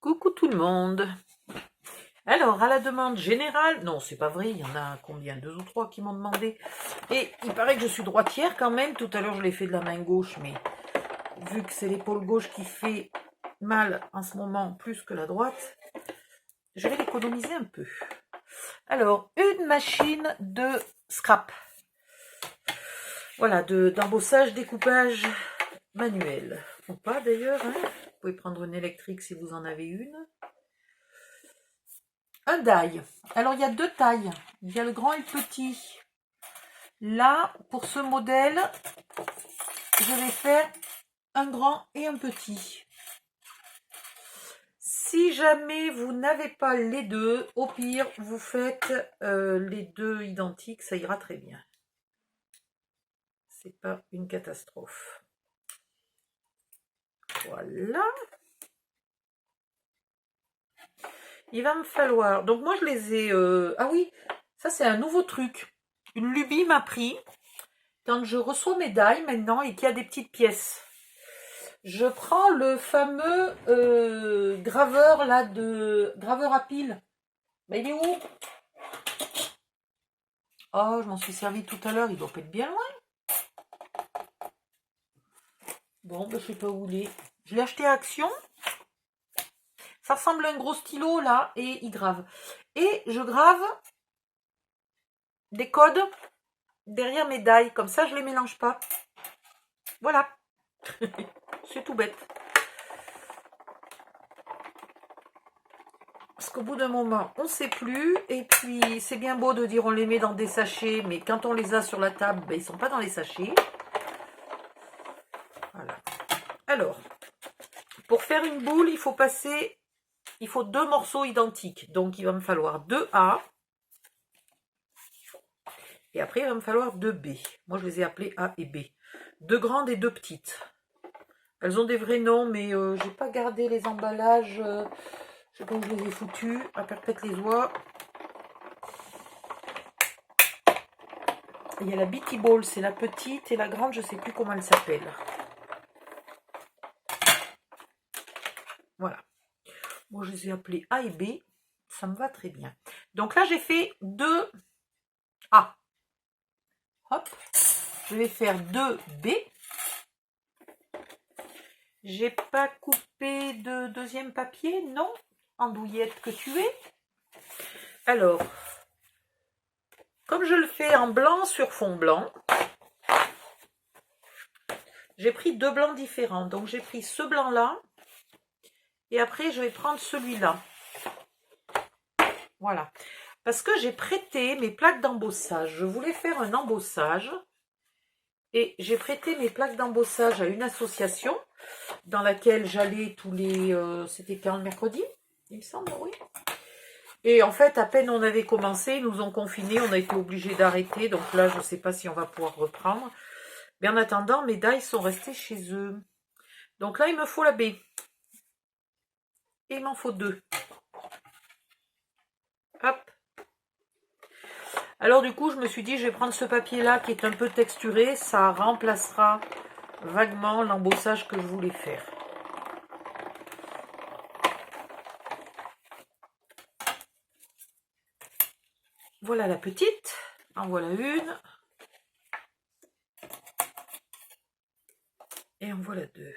Coucou tout le monde. Alors, à la demande générale, non, c'est pas vrai, il y en a combien? 2 ou 3 qui m'ont demandé. Et il paraît que je suis droitière quand même. Tout à l'heure, je l'ai fait de la main gauche, mais vu que c'est l'épaule gauche qui fait mal en ce moment, plus que la droite, je vais l'économiser un peu. Alors, une machine de scrap. Voilà, d'embossage, découpage manuel. Ou pas d'ailleurs, hein. Vous pouvez prendre une électrique si vous en avez une. Un die. Alors, il y a deux tailles. Il y a le grand et le petit. Là, pour ce modèle, je vais faire un grand et un petit. Si jamais vous n'avez pas les deux, au pire, vous faites les deux identiques, ça ira très bien. C'est pas une catastrophe. Voilà. Il va me falloir... Donc moi, je les ai... Ah oui, ça c'est un nouveau truc. Une lubie m'a pris quand je reçois mes die maintenant et qu'il y a des petites pièces. Je prends le fameux graveur là graveur à pile. Mais il est où? Oh, je m'en suis servi tout à l'heure, il doit pas être bien loin. Bon, ben, je sais pas où il est. Je l'ai acheté à Action. Ça ressemble à un gros stylo là et il grave. Et je grave des codes derrière mes die. Comme ça, je les mélange pas. Voilà. C'est tout bête. Parce qu'au bout d'un moment, on ne sait plus. Et puis, c'est bien beau de dire on les met dans des sachets. Mais quand on les a sur la table, ben, ils ne sont pas dans les sachets. Voilà. Alors, pour faire une boule, il faut deux morceaux identiques. Donc, il va me falloir deux A. Et après, il va me falloir deux B. Moi, je les ai appelés A et B. Deux grandes et deux petites. Elles ont des vrais noms, mais je n'ai pas gardé les emballages. Je sais pas où je les ai foutus. À perpète les oies. Il y a la Bitty Ball, c'est la petite. Et la grande, je ne sais plus comment elle s'appelle. Voilà. Moi, je les ai appelés A et B. Ça me va très bien. Donc là, j'ai fait deux A. Hop. Je vais faire deux B. J'ai pas coupé de deuxième papier, non? Andouillette que tu es. Alors, comme je le fais en blanc sur fond blanc, j'ai pris deux blancs différents. Donc, j'ai pris ce blanc-là. Et après, je vais prendre celui-là. Voilà. Parce que j'ai prêté mes plaques d'embossage. Je voulais faire un embossage. Et j'ai prêté mes plaques d'embossage à une association dans laquelle j'allais tous les... c'était quand le mercredi? Il me semble, oui. Et en fait, à peine on avait commencé, ils nous ont confinés, on a été obligés d'arrêter. Donc là, je ne sais pas si on va pouvoir reprendre. Mais en attendant, mes die sont restés chez eux. Donc là, il me faut la B. Et il m'en faut deux. Hop. Alors du coup, je me suis dit, je vais prendre ce papier-là qui est un peu texturé. Ça remplacera vaguement l'embossage que je voulais faire. Voilà la petite. En voilà une. Et en voilà deux.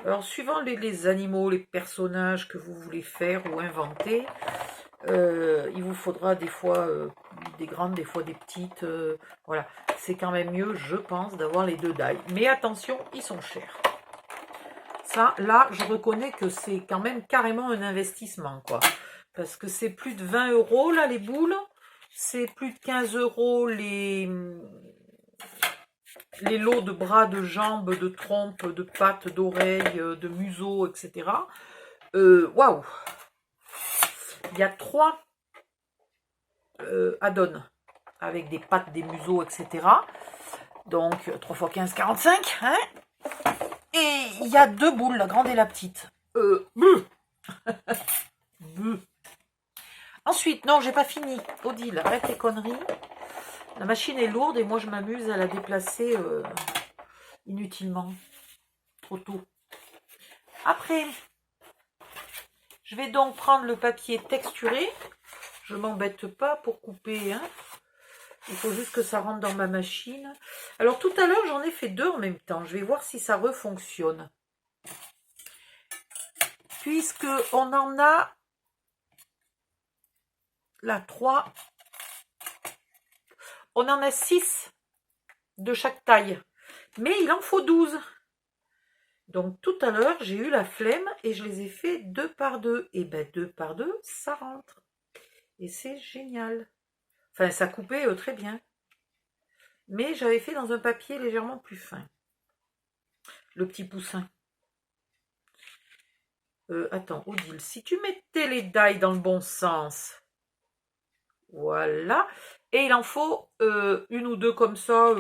Alors, suivant les animaux, les personnages que vous voulez faire ou inventer, il vous faudra des fois des grandes, des fois des petites. Voilà, c'est quand même mieux, je pense, d'avoir les deux die. Mais attention, ils sont chers. Ça, là, je reconnais que c'est quand même carrément un investissement, quoi. Parce que c'est plus de 20 €, là, les boules. C'est plus de 15 € les lots de bras, de jambes, de trompes, de pattes, d'oreilles, de museaux, etc. Waouh! Il y a 3 add-ons avec des pattes, des museaux, etc. Donc 3 x 15, 45. Hein? Et il y a 2 boules, la grande et la petite. Ensuite, non, j'ai pas fini. Odile, arrête les conneries. La machine est lourde et moi je m'amuse à la déplacer inutilement. Trop tôt. Après, je vais donc prendre le papier texturé. Je ne m'embête pas pour couper, hein. Il faut juste que ça rentre dans ma machine. Alors tout à l'heure, j'en ai fait 2 en même temps. Je vais voir si ça refonctionne. Puisque on en a là 3. On en a 6 de chaque taille. Mais il en faut 12. Donc tout à l'heure, j'ai eu la flemme et je les ai fait 2 par 2. Et bien 2 par 2, ça rentre. Et c'est génial. Enfin, ça coupait très bien. Mais j'avais fait dans un papier légèrement plus fin. Le petit poussin. Attends, Odile, si tu mettais les die dans le bon sens. Voilà. Et il en faut 1 ou 2 comme ça,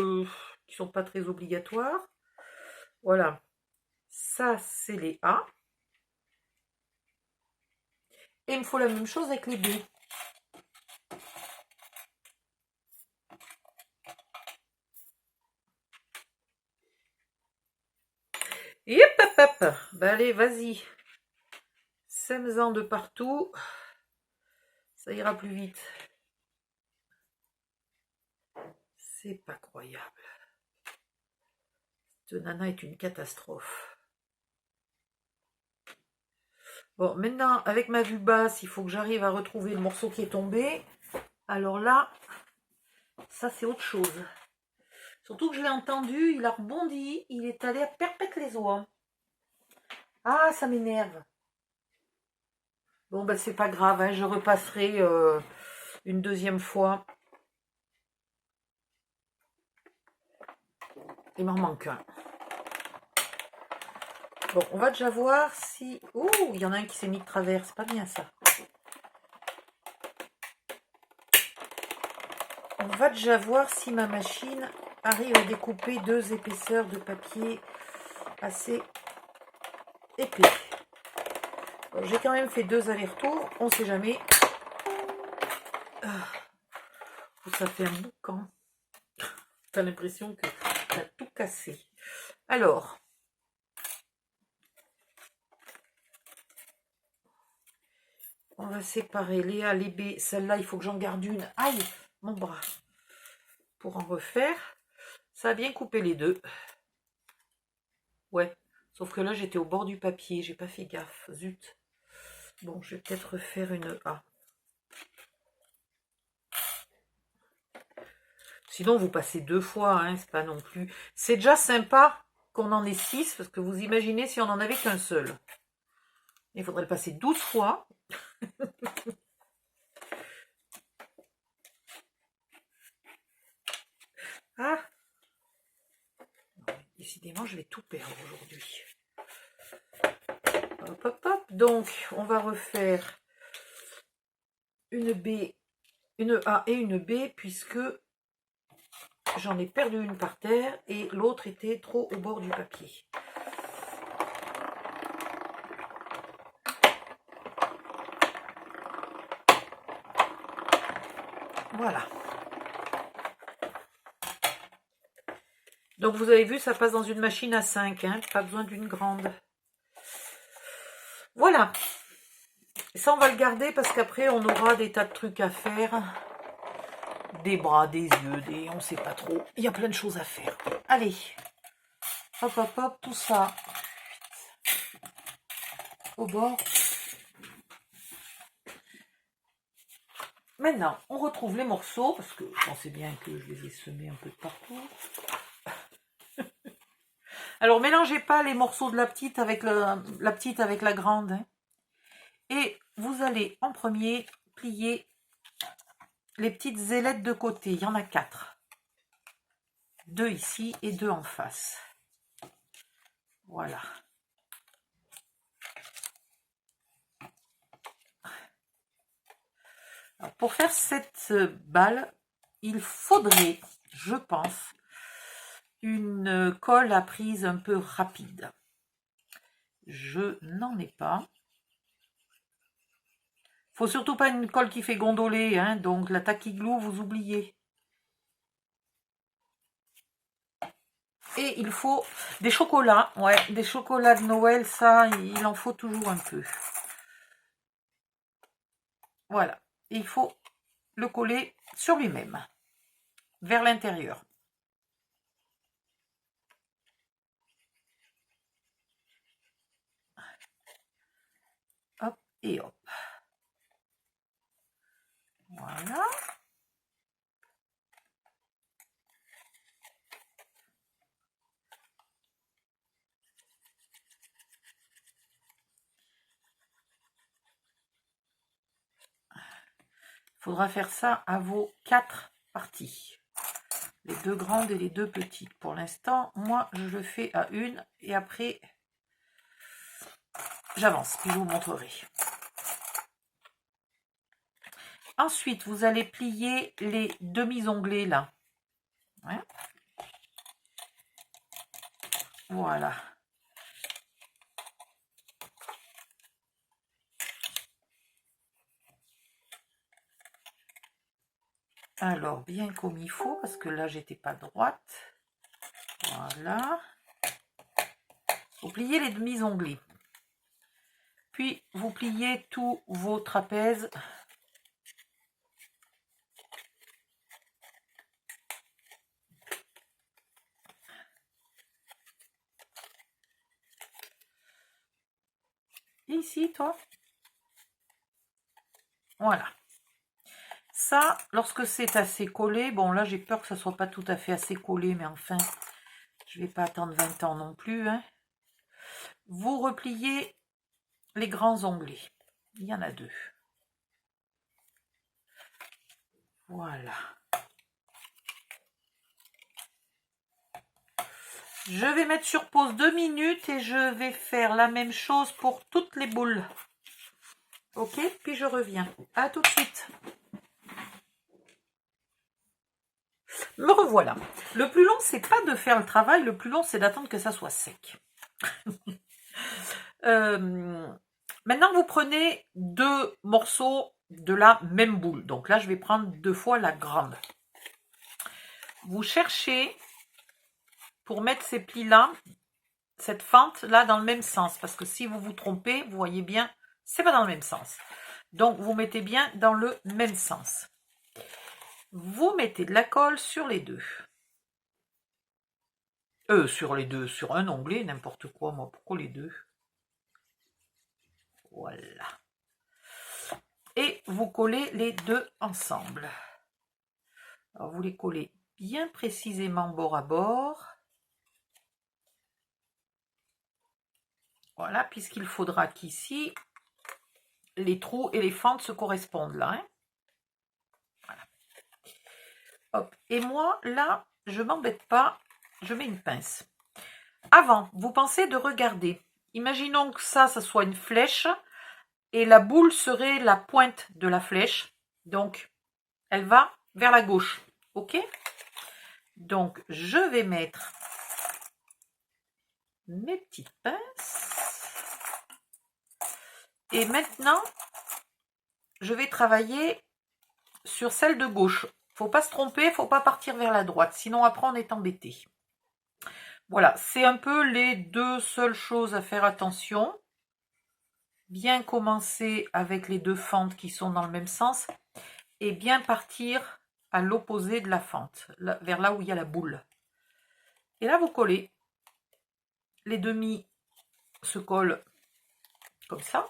qui sont pas très obligatoires. Voilà. Ça, c'est les A. Et il me faut la même chose avec les B. Yep, hop, hop. Ben allez, vas-y. Sème-en de partout. Ça ira plus vite. C'est pas croyable. Cette nana est une catastrophe. Bon, maintenant, avec ma vue basse, il faut que j'arrive à retrouver le morceau qui est tombé. Alors là, ça c'est autre chose. Surtout que je l'ai entendu, il a rebondi, il est allé à Perpète-les-Oies. Ah, ça m'énerve. Bon, ben c'est pas grave, hein, je repasserai une deuxième fois. Il m'en manque un. Bon, on va déjà voir si... Oh, il y en a un qui s'est mis de travers, c'est pas bien ça. On va déjà voir si ma machine arrive à découper 2 épaisseurs de papier assez épais. Bon, j'ai quand même fait 2 allers-retours, on sait jamais. Ça fait un boucan. T'as l'impression que t'as tout cassé. Alors, on va séparer les A, les B. Celle-là, il faut que j'en garde une. Aïe, mon bras. Pour en refaire. Ça a bien coupé les 2. Ouais, sauf que là, j'étais au bord du papier. J'ai pas fait gaffe. Zut. Bon, je vais peut-être refaire une A. Sinon, vous passez 2 fois, hein, c'est pas non plus... C'est déjà sympa qu'on en ait 6, parce que vous imaginez si on en avait qu'un seul. Il faudrait le passer 12 fois. Ah, décidément, je vais tout perdre aujourd'hui. Hop, hop, hop. Donc, on va refaire une B, une A et une B, puisque j'en ai perdu une par terre et l'autre était trop au bord du papier. Voilà. Donc, vous avez vu, ça passe dans une machine à 5, hein, pas besoin d'une grande. Voilà. Et ça, on va le garder parce qu'après, on aura des tas de trucs à faire. Des bras, des yeux, des... on sait pas trop. Il y a plein de choses à faire. Allez. Hop, hop, hop, tout ça. Au bord. Maintenant, on retrouve les morceaux, parce que je pensais bien que je les ai semés un peu de partout. Alors, mélangez pas les morceaux de la petite avec la petite avec la grande. Hein. Et vous allez en premier plier les petites ailettes de côté. Il y en a 4. 2 ici et 2 en face. Voilà. Alors, pour faire cette balle, il faudrait, je pense, une colle à prise un peu rapide. Je n'en ai pas. Faut surtout pas une colle qui fait gondoler, hein, donc la taquiglou, vous oubliez. Et il faut des chocolats. Ouais, des chocolats de Noël, ça, il en faut toujours un peu. Voilà. Et il faut le coller sur lui-même, vers l'intérieur. Hop et hop. Voilà. Il faudra faire ça à vos 4 parties. Les 2 grandes et les 2 petites. Pour l'instant, moi, je le fais à une et après, j'avance, puis je vous montrerai. Ensuite, vous allez plier les demi-onglets là. Ouais. Voilà. Alors, bien comme il faut, parce que là, j'étais pas droite. Voilà. Vous pliez les demi-onglets. Puis, vous pliez tous vos trapèzes. Ici, toi. Voilà. Ça, lorsque c'est assez collé, bon là j'ai peur que ça soit pas tout à fait assez collé, mais enfin, je vais pas attendre 20 ans non plus. Hein. Vous repliez les grands onglets. Il y en a 2. Voilà. Je vais mettre sur pause 2 minutes et je vais faire la même chose pour toutes les boules. Ok, puis je reviens. À tout de suite. Me revoilà. Le plus long, c'est pas de faire le travail, le plus long, c'est d'attendre que ça soit sec. Maintenant, vous prenez 2 morceaux de la même boule. Donc là, je vais prendre 2 fois la grande. Vous cherchez, pour mettre ces plis-là, cette fente-là dans le même sens. Parce que si vous vous trompez, vous voyez bien, c'est pas dans le même sens. Donc, vous mettez bien dans le même sens. Vous mettez de la colle sur les 2. Sur les 2, sur un onglet, n'importe quoi, moi. Pourquoi les 2? Voilà. Et vous collez les 2 ensemble. Alors, vous les collez bien précisément bord à bord. Voilà, puisqu'il faudra qu'ici, les trous et les fentes se correspondent là. Hein. Voilà. Hop. Et moi, là, je m'embête pas, je mets une pince. Avant, vous pensez de regarder. Imaginons que ça soit une flèche et la boule serait la pointe de la flèche. Donc, elle va vers la gauche. Ok? Donc, je vais mettre mes petites pinces. Et maintenant, je vais travailler sur celle de gauche. Faut pas se tromper, faut pas partir vers la droite. Sinon, après, on est embêté. Voilà, c'est un peu les 2 seules choses à faire attention. Bien commencer avec les 2 fentes qui sont dans le même sens. Et bien partir à l'opposé de la fente, vers là où il y a la boule. Et là, vous collez. Les demi se collent comme ça.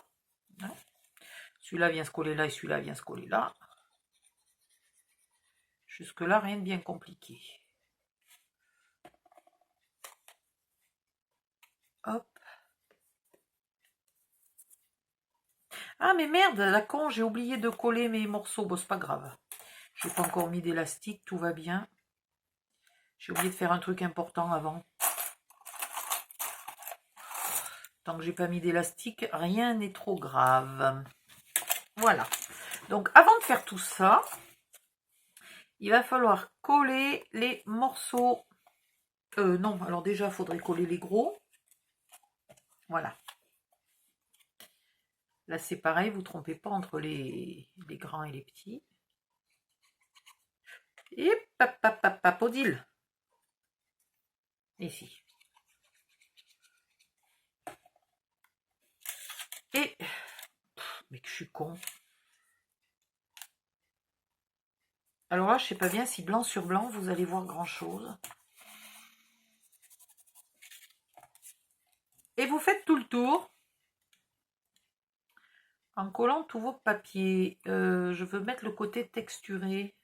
Celui-là vient se coller là et celui-là vient se coller là. Jusque-là, rien de bien compliqué. Hop. Ah, mais merde, la con, j'ai oublié de coller mes morceaux. Bon, c'est pas grave. J'ai pas encore mis d'élastique, tout va bien. J'ai oublié de faire un truc important avant. Tant que j'ai pas mis d'élastique, rien n'est trop grave. Voilà. Donc, avant de faire tout ça, il va falloir coller les morceaux. Non, alors déjà, il faudrait coller les gros. Voilà. Là, c'est pareil, vous ne trompez pas entre les grands et les petits. Et pap, Odile. ici. Et, mais que je suis con. Alors là, je sais pas bien si blanc sur blanc, vous allez voir grand chose. Et vous faites tout le tour. En collant tous vos papiers. Je veux mettre le côté texturé.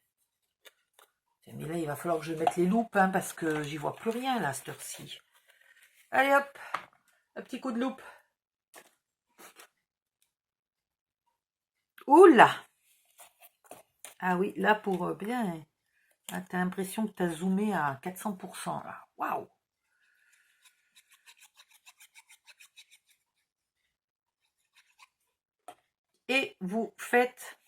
Mais là, il va falloir que je mette les loupes, hein, parce que j'y vois plus rien, là, cette heure-ci. Allez, hop, un petit coup de loupe. Oula! Ah oui, là, pour bien... Ah, t'as l'impression que t'as zoomé à 400%, là. Waouh! Et vous faites...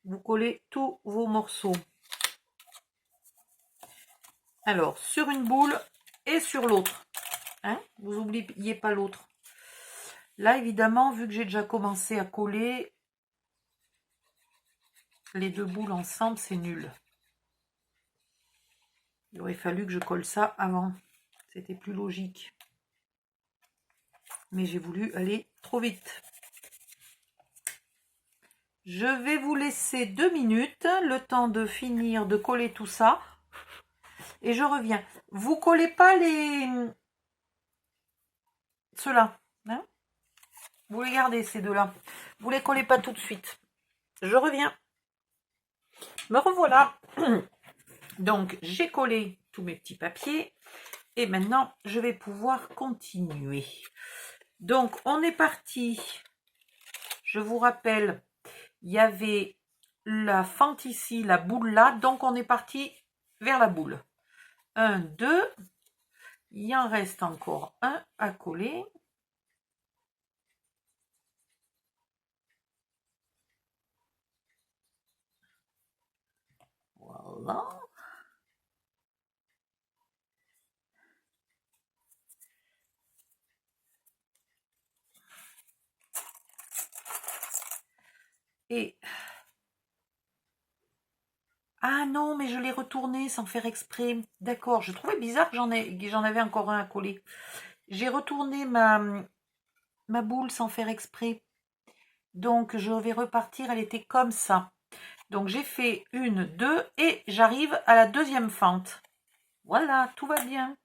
Vous collez tous vos morceaux. Alors, sur une boule et sur l'autre. Hein? Vous n'oubliez pas l'autre. Là, évidemment, vu que j'ai déjà commencé à coller, les deux boules ensemble, c'est nul. Il aurait fallu que je colle ça avant. C'était plus logique. Mais j'ai voulu aller trop vite. Je vais vous laisser 2 minutes, le temps de finir de coller tout ça. Et je reviens. Vous collez pas ceux-là. Hein? Vous les gardez, ces deux-là. Vous les collez pas tout de suite. Je reviens. Me revoilà. Donc, j'ai collé tous mes petits papiers. Et maintenant, je vais pouvoir continuer. Donc, on est parti. Je vous rappelle, il y avait la fente ici, la boule là. Donc, on est parti vers la boule. 1, 2. Il en reste encore un à coller. Voilà. Et... Ah non, mais je l'ai retourné sans faire exprès. D'accord, je trouvais bizarre que j'en avais encore un à coller. J'ai retourné ma boule sans faire exprès. Donc, je vais repartir, elle était comme ça. Donc, j'ai fait 1, 2 et j'arrive à la deuxième fente. Voilà, tout va bien.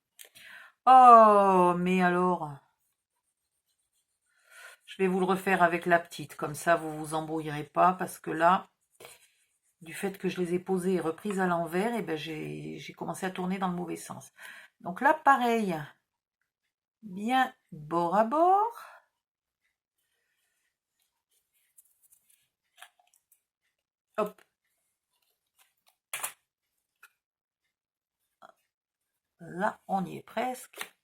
Oh, mais alors... Je vais vous le refaire avec la petite, comme ça vous vous embrouillerez pas, parce que là, du fait que je les ai posées et reprises à l'envers, et ben j'ai commencé à tourner dans le mauvais sens. Donc là, pareil, bien bord à bord. Hop. Là, on y est presque.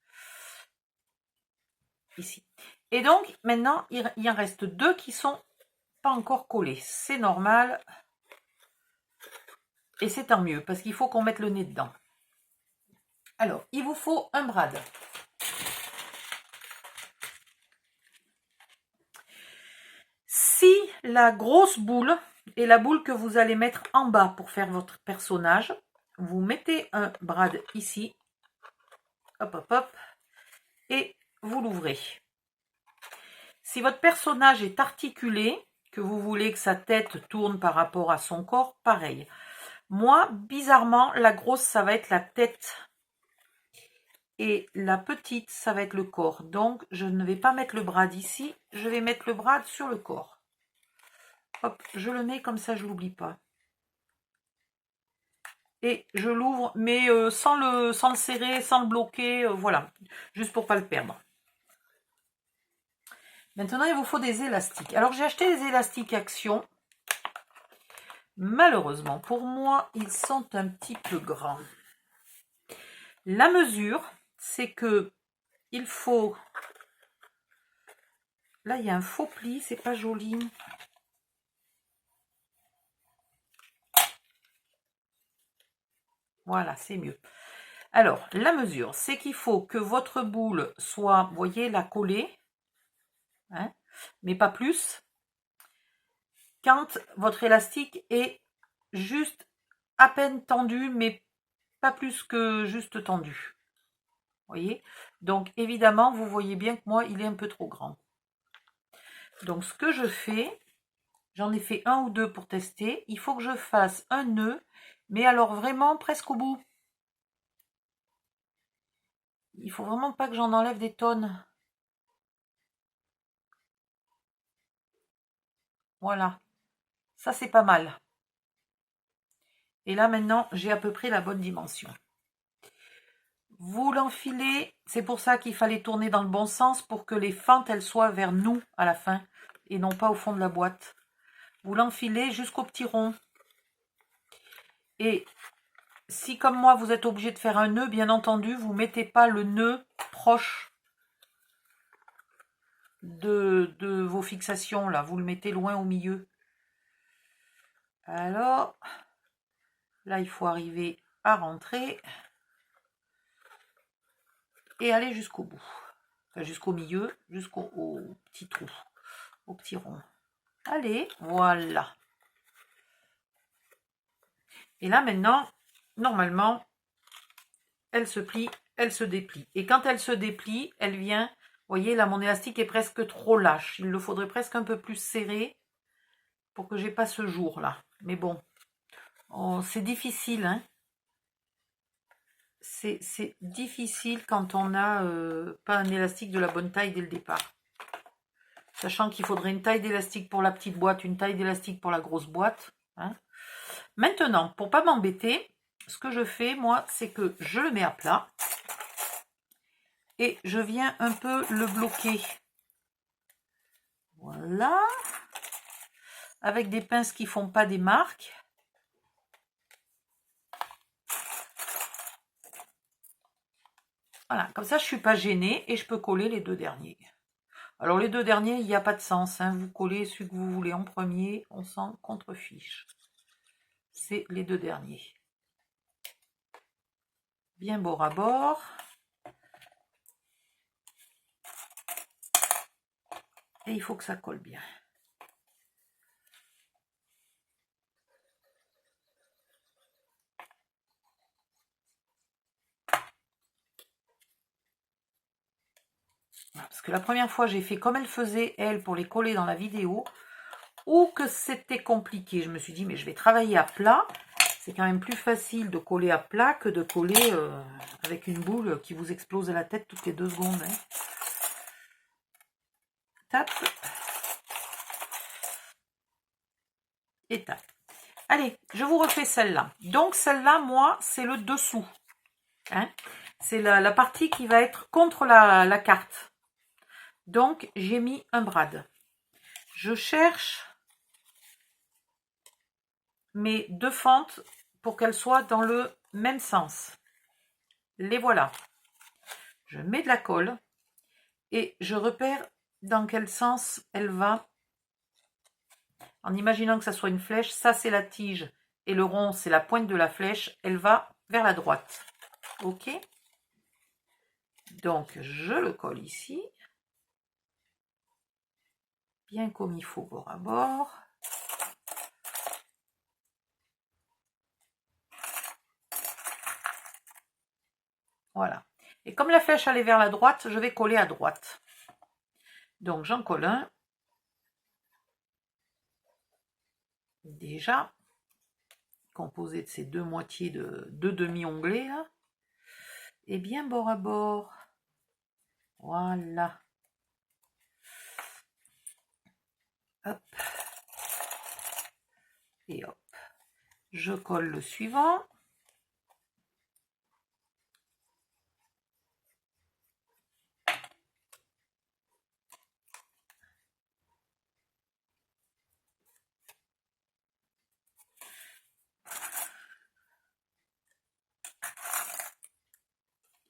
Ici. Et donc, maintenant, il en reste 2 qui sont pas encore collés. C'est normal. Et c'est tant mieux, parce qu'il faut qu'on mette le nez dedans. Alors, il vous faut un brad. Si la grosse boule est la boule que vous allez mettre en bas pour faire votre personnage, vous mettez un brad ici. Hop, hop, hop. Et vous l'ouvrez. Si votre personnage est articulé, que vous voulez que sa tête tourne par rapport à son corps, pareil. Moi, bizarrement, la grosse, ça va être la tête. Et la petite, ça va être le corps. Donc, je ne vais pas mettre le brad ici. Je vais mettre le brad sur le corps. Hop, je le mets comme ça, je ne l'oublie pas. Et je l'ouvre, mais sans le serrer, sans le bloquer, voilà. Juste pour ne pas le perdre. Maintenant, il vous faut des élastiques. Alors, j'ai acheté des élastiques Action. Malheureusement, pour moi, ils sont un petit peu grands. La mesure, c'est que il faut... Là, il y a un faux pli, c'est pas joli. Voilà, c'est mieux. Alors, la mesure, c'est qu'il faut que votre boule soit, vous voyez, la collée, hein, mais pas plus. Quand votre élastique est juste à peine tendu, mais pas plus que juste tendu. Vous voyez? Donc évidemment, vous voyez bien que moi, il est un peu trop grand. Donc ce que je fais, j'en ai fait un ou deux pour tester. Il faut que je fasse un nœud, mais alors vraiment presque au bout. Il faut vraiment pas que j'en enlève des tonnes. Voilà. Ça, c'est pas mal. Et là, maintenant, j'ai à peu près la bonne dimension. Vous l'enfilez. C'est pour ça qu'il fallait tourner dans le bon sens pour que les fentes, elles soient vers nous à la fin et non pas au fond de la boîte. Vous l'enfilez jusqu'au petit rond. Et si, comme moi, vous êtes obligé de faire un nœud, bien entendu, vous ne mettez pas le nœud proche de vos fixations, là. Vous le mettez loin au milieu. Alors, là, il faut arriver à rentrer et aller jusqu'au bout. Enfin, jusqu'au milieu, jusqu'au petit trou, au petit rond. Allez, voilà. Et là, maintenant, normalement, elle se plie, elle se déplie. Et quand elle se déplie, elle vient... Vous voyez, là, mon élastique est presque trop lâche. Il le faudrait presque un peu plus serré pour que j'ai pas ce jour-là. Mais bon, c'est difficile, hein. C'est difficile quand on n'a pas un élastique de la bonne taille dès le départ. Sachant qu'il faudrait une taille d'élastique pour la petite boîte, une taille d'élastique pour la grosse boîte. Hein. Maintenant, pour pas m'embêter, ce que je fais, moi, c'est que je le mets à plat. Et je viens un peu le bloquer. Voilà. Avec des pinces qui ne font pas des marques. Voilà, comme ça je ne suis pas gênée et je peux coller les deux derniers. Alors les deux derniers, il n'y a pas de sens. Hein. Vous collez celui que vous voulez en premier, on s'en contrefiche. C'est les deux derniers. Bien bord à bord. Et il faut que ça colle bien. Parce que la première fois, j'ai fait comme elle faisait, elle, pour les coller dans la vidéo, ou que c'était compliqué. Je me suis dit, mais je vais travailler à plat. C'est quand même plus facile de coller à plat que de coller avec une boule qui vous explose à la tête toutes les 2 secondes. Hein. Tape. Et tape. Allez, je vous refais celle-là. Donc celle-là, moi, c'est le dessous. Hein. C'est la partie qui va être contre la carte. Donc, j'ai mis un brad. Je cherche mes 2 fentes pour qu'elles soient dans le même sens. Les voilà. Je mets de la colle et je repère dans quel sens elle va. En imaginant que ça soit une flèche, ça c'est la tige et le rond c'est la pointe de la flèche, elle va vers la droite. Ok? Donc je le colle ici. Bien comme il faut, bord à bord. Voilà. Et comme la flèche allait vers la droite, je vais coller à droite. Donc j'en colle un. Déjà, composé de ces 2 moitiés de 2 demi-onglets là. Et bien bord à bord. Voilà. Hop. Et hop. Je colle le suivant.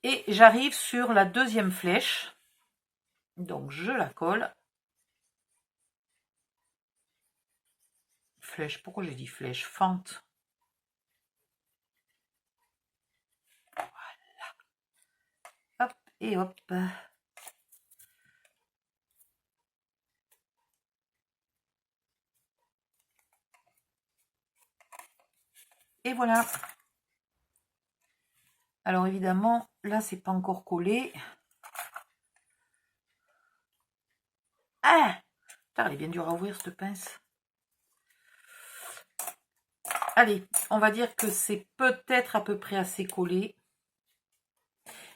Et j'arrive sur la deuxième flèche. Donc je la colle. Flèche, pourquoi j'ai dit flèche? Fente. Voilà. Hop et hop. Et voilà. Alors évidemment, là, c'est pas encore collé. Ah! Putain, elle est bien dure à ouvrir, cette pince. Allez, on va dire que c'est peut-être à peu près assez collé.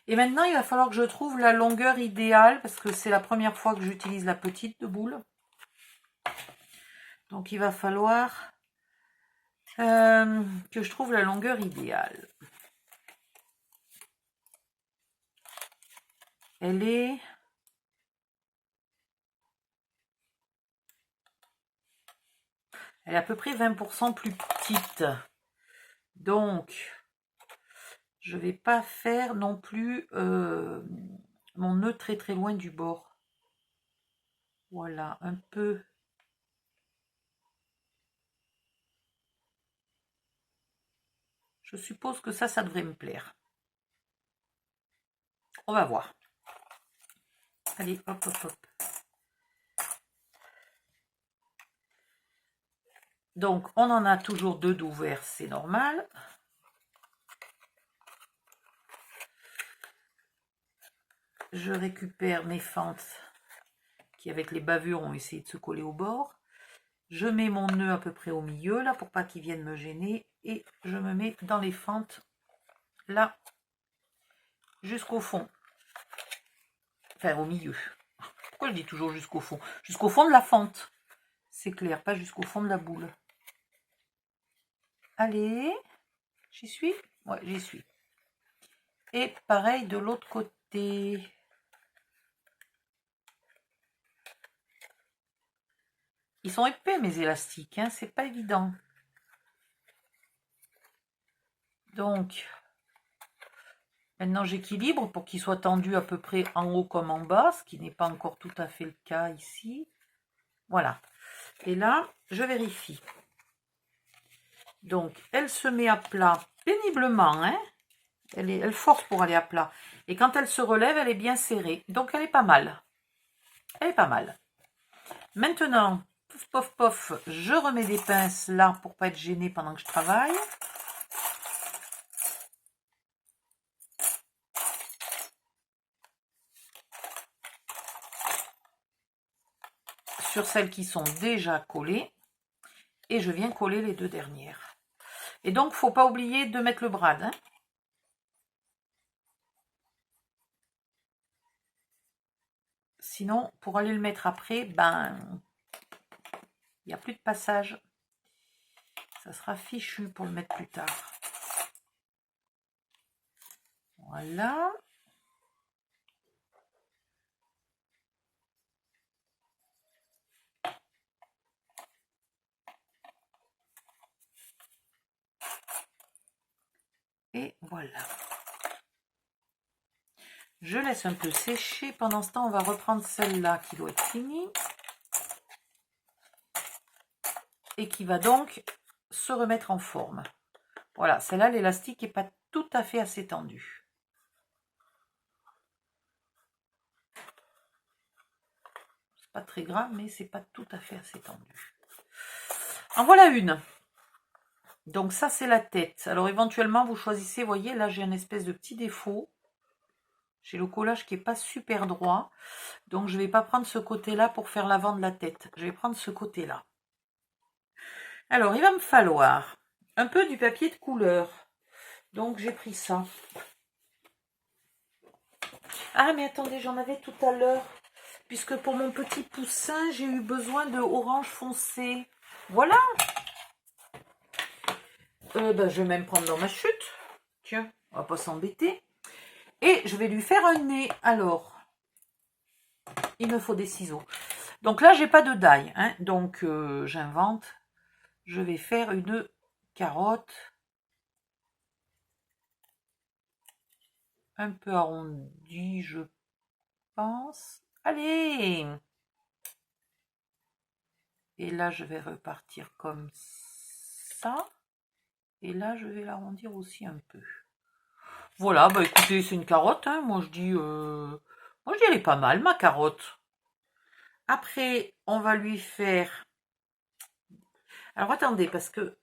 Et maintenant, il va falloir que je trouve la longueur idéale, parce que c'est la première fois que j'utilise la petite de boule. Donc, il va falloir que je trouve la longueur idéale. Elle est... Elle est à peu près 20% plus petite. Donc, je ne vais pas faire non plus mon nœud très très loin du bord. Voilà, un peu. Je suppose que ça devrait me plaire. On va voir. Allez, hop, hop, hop. Donc, on en a toujours 2 d'ouverts, c'est normal. Je récupère mes fentes qui, avec les bavures, ont essayé de se coller au bord. Je mets mon nœud à peu près au milieu, là, pour pas qu'il vienne me gêner. Et je me mets dans les fentes, là, jusqu'au fond. Enfin, au milieu. Pourquoi je dis toujours jusqu'au fond? Jusqu'au fond de la fente. C'est clair, pas jusqu'au fond de la boule. Allez, j'y suis? Ouais, j'y suis. Et pareil de l'autre côté. Ils sont épais, mes élastiques, hein, c'est pas évident. Donc, maintenant j'équilibre pour qu'ils soient tendus à peu près en haut comme en bas, ce qui n'est pas encore tout à fait le cas ici. Voilà. Et là, je vérifie. Donc, elle se met à plat péniblement, hein. Elle force pour aller à plat. Et quand elle se relève, elle est bien serrée. Donc, elle est pas mal. Elle est pas mal. Maintenant, pouf, pof, pof, je remets des pinces là pour pas être gênée pendant que je travaille. Sur celles qui sont déjà collées. Et je viens coller les 2 dernières. Et donc, faut pas oublier de mettre le brad, hein. Sinon, pour aller le mettre après, ben, il n'y a plus de passage. Ça sera fichu pour le mettre plus tard. Voilà. Et voilà. Je laisse un peu sécher. Pendant ce temps, on va reprendre celle-là qui doit être finie. Et qui va donc se remettre en forme. Voilà, celle-là, l'élastique n'est pas tout à fait assez tendu. C'est pas très grave, mais c'est pas tout à fait assez tendu. En voilà une. Donc ça, c'est la tête. Alors éventuellement, vous choisissez, vous voyez, là j'ai un espèce de petit défaut. J'ai le collage qui n'est pas super droit. Donc je ne vais pas prendre ce côté-là pour faire l'avant de la tête. Je vais prendre ce côté-là. Alors, il va me falloir un peu du papier de couleur. Donc j'ai pris ça. Ah, mais attendez, j'en avais tout à l'heure. Puisque pour mon petit poussin, j'ai eu besoin de orange foncé. Voilà. Ben, je vais même prendre dans ma chute. Tiens, on va pas s'embêter. Et je vais lui faire un nez. Alors, il me faut des ciseaux. Donc là, j'ai pas de die. Hein, donc, j'invente. Je vais faire une carotte. Un peu arrondie, je pense. Allez! Et là, je vais repartir comme ça. Et là, je vais l'arrondir aussi un peu. Voilà, bah écoutez, c'est une carotte. Hein. Moi, je dis elle est pas mal, ma carotte. Après, on va lui faire... Alors, attendez, parce que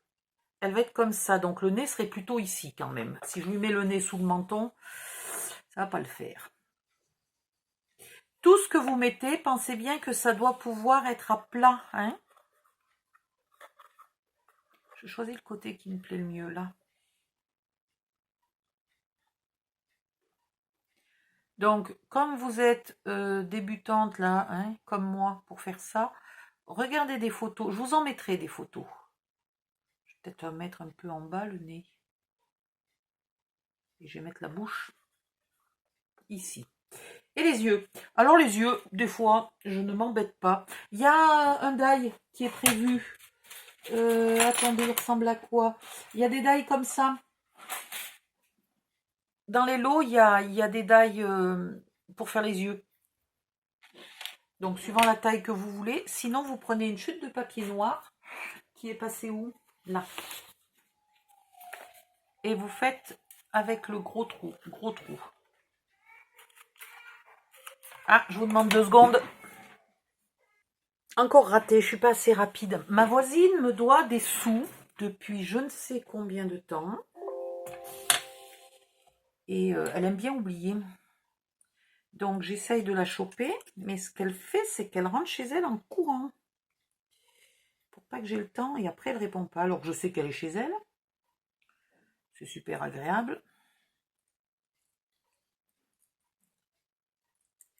elle va être comme ça. Donc le nez serait plutôt ici quand même. Si je lui mets le nez sous le menton, ça va pas le faire. Tout ce que vous mettez, pensez bien que ça doit pouvoir être à plat. Hein. Je choisis le côté qui me plaît le mieux là. Donc, comme vous êtes débutante là, hein, comme moi, pour faire ça, regardez des photos. Je vous en mettrai des photos. Je vais peut-être mettre un peu en bas le nez. Et je vais mettre la bouche ici. Et les yeux. Alors les yeux, des fois, je ne m'embête pas. Il y a un die qui est prévu. Attendez, il ressemble à quoi? Il y a des die comme ça. Dans les lots, il y a des die pour faire les yeux. Donc, suivant la taille que vous voulez. Sinon, vous prenez une chute de papier noir qui est passée où? Là. Et vous faites avec le gros trou. Gros trou. Ah, je vous demande 2 secondes. Encore raté, je suis pas assez rapide. Ma voisine me doit des sous depuis je ne sais combien de temps. Et elle aime bien oublier. Donc j'essaye de la choper. Mais ce qu'elle fait, c'est qu'elle rentre chez elle en courant. Pour pas que j'ai le temps. Et après, elle répond pas. Alors je sais qu'elle est chez elle. C'est super agréable.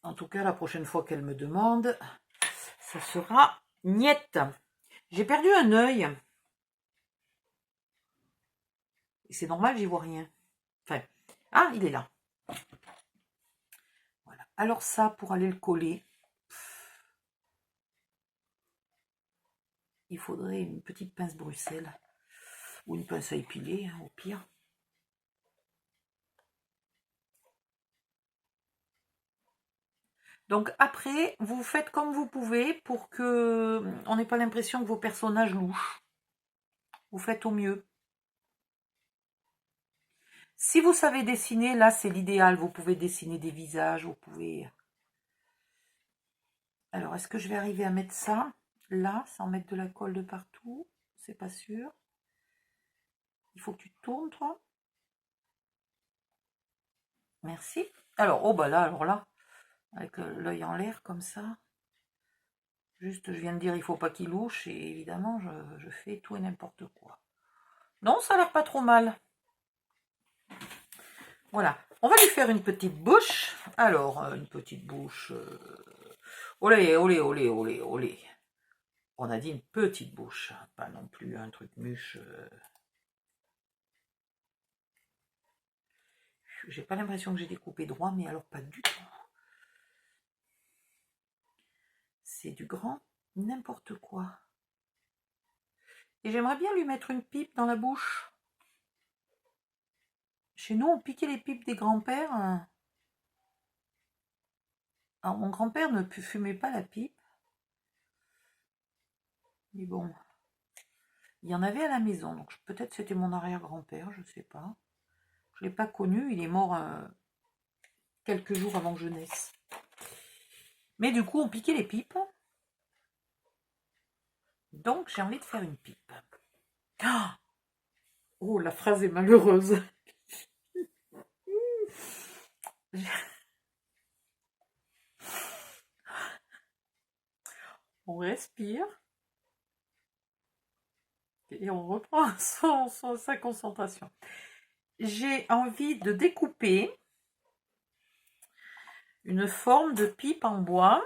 En tout cas, la prochaine fois qu'elle me demande, ça sera niette. J'ai perdu un œil. Et c'est normal, j'y vois rien. Enfin, ah, il est là. Voilà. Alors ça, pour aller le coller, il faudrait une petite pince Bruxelles. Ou une pince à épiler, hein, au pire. Donc après, vous faites comme vous pouvez pour que on n'ait pas l'impression que vos personnages louchent. Vous faites au mieux. Si vous savez dessiner, là c'est l'idéal. Vous pouvez dessiner des visages, vous pouvez... Alors, est-ce que je vais arriver à mettre ça là, sans mettre de la colle de partout? C'est pas sûr. Il faut que tu tournes, toi. Merci. Alors, oh bah là, alors là, avec l'œil en l'air comme ça. Juste, je viens de dire, il faut pas qu'il louche, et évidemment, je fais tout et n'importe quoi. Non, ça a l'air pas trop mal. Voilà. On va lui faire une petite bouche. Alors, une petite bouche... Olé, olé, olé, olé, olé. On a dit une petite bouche, pas non plus un truc mûche. J'ai pas l'impression que j'ai découpé droit, mais alors pas du tout. C'est du grand n'importe quoi. Et j'aimerais bien lui mettre une pipe dans la bouche. Chez nous, on piquait les pipes des grands-pères. Alors, mon grand-père ne fumait pas la pipe. Mais bon, il y en avait à la maison. Donc peut-être c'était mon arrière-grand-père, je ne sais pas. Je ne l'ai pas connu, il est mort quelques jours avant que je naisse. Mais du coup, on piquait les pipes. Donc, j'ai envie de faire une pipe. Oh, la phrase est malheureuse. On respire. Et on reprend sa concentration. J'ai envie de découper une forme de pipe en bois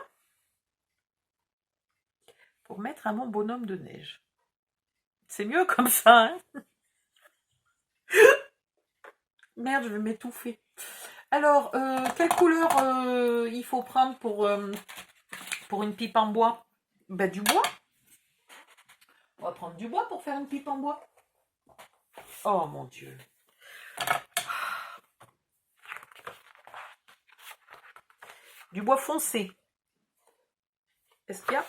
pour mettre à mon bonhomme de neige. C'est mieux comme ça, hein? Merde, je vais m'étouffer. Alors, quelle couleur il faut prendre pour une pipe en bois? Ben, du bois. On va prendre du bois pour faire une pipe en bois. Oh mon Dieu. Du bois foncé. Est-ce qu'il y a...